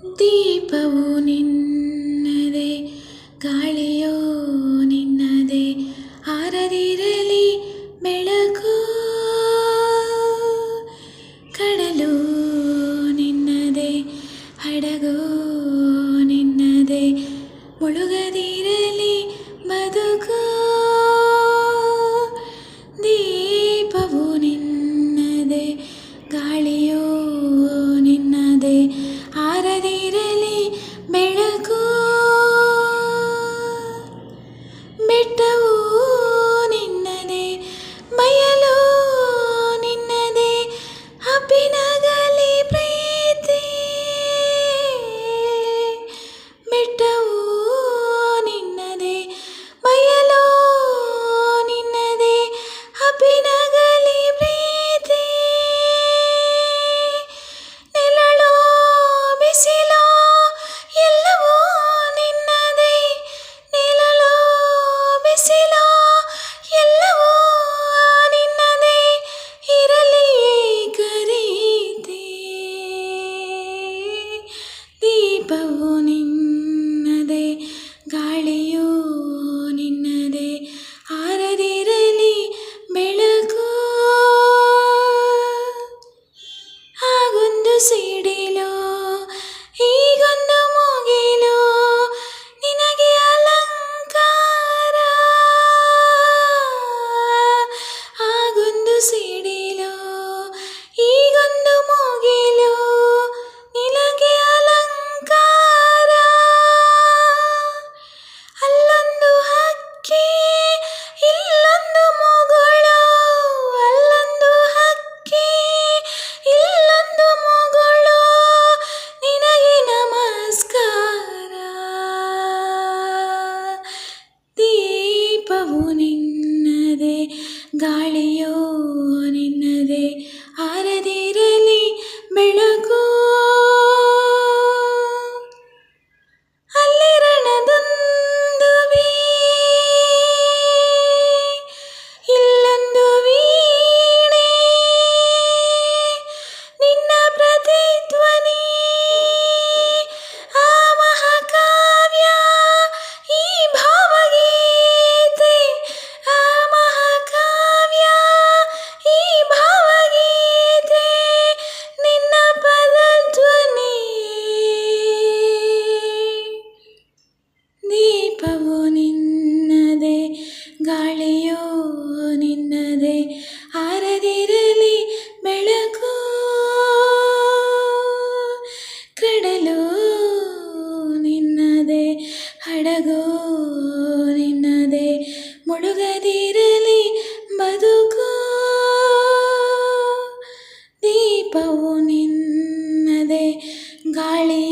ದೀಪವು ನಿನ್ನದೇ, ಗಾಳಿಯೋ ನಿನ್ನದೇ, ಆರದಿರಲಿ ಬೆಳಕು. ಕಡಲು ನಿನ್ನದೇ, ಹಡಗೋ ನಿನ್ನದೇ, ಮುಳುಗದಿರಲಿ ಬದುಕು. ದೀಪವು ನಿನ್ನದೇ, ಗಾಳಿಯೋ ನಿನ್ನದೇ, ಆರದಿರಲಿ ಬೆಳಕು. ಬೆಟ್ಟವೂ ನಿನ್ನದೇ, ಬಯಲು ನಿನ್ನದೇ, ಹಬ್ಬಿನಗಲಿ ಪ್ರೀತಿ. ಬೆಟ್ಟವೂ ನಿನ್ನದೇ, ಬಯಲು ನಿನ್ನದೇ, ಹಬ್ಬಿನಗಲಿ ಪ್ರೀತಿ. ನೆರಳೋ ಬಿಸಿಲೋ ಎಲ್ಲವೂ ನಿನ್ನದೇ, ನೆರಳೋ ಬಿಸಿಲೋ ಎಲ್ಲವೂ ನಿನ್ನದೇ, ಇರಲಿ ಏಕರೀತಿ. ದೀಪವು ನಿನ್ನದೇ, ಗಾಳಿಯೋ ನಿನ್ನದೇ, ಆರದಿರಲಿ ಬೆಳಕು. ಆಗೊಂದು ಸಿಡಿಲೋ, ಈಗೊಂದು ಮುಗಿಲೋ, ನಿನಗೆ ಅಲಂಕಾರ. ಆಗೊಂದು ಸಿಡಿಲೋ, ಈಗೊಂದು ಮುಗಿಲೋ, ನಿನಗೆ ಅಲಂಕಾರ. ಅಲ್ಲೊಂದು ಹಕ್ಕಿ, ಇಲ್ಲೊಂದು ಮುಗುಳು, ಅಲ್ಲೊಂದು ಹಕ್ಕಿ, ಇಲ್ಲೊಂದು ಮುಗುಳು, ನಿನಗೆ ನಮಸ್ಕಾರ. ದೀಪವು ನಿನ್ನದೇ, ಗಾಳಿಯೋ ನಿನ್ನದೇ, ಆರದಿರಲಿ ಬೆಳಕು. ಅಲ್ಲಿ ರಣದುಂದುಭಿ, ಇಲ್ಲೊಂದು ವೀಣೆ, ನಿನ್ನ ಪ್ರತಿಧ್ವನಿ ಆ ಮಹಾಕಾವ್ಯ, ಈ ಭಾವಗೀತೆ. ಆ ಮಹಾಕಾವ್ಯ, ಈ ಭಾವಗೀತೆ, ನಿನ್ನ ಪದಧ್ವನಿ. ದೀಪವು ನಿನ್ನದೇ, ಗಾಳಿಯೋ ನಿನ್ನದೇ, ಆರದಿರಲಿ ಬೆಳಕು. ಕಡಲು ನಿನ್ನದೇ, ಹಡಗೋ ನಿನ್ನದೇ, ಮುಳುಗದಿರಲಿ ಬದುಕು. ದೀಪವು ನಿನ್ನದೇ, ಗಾಳಿ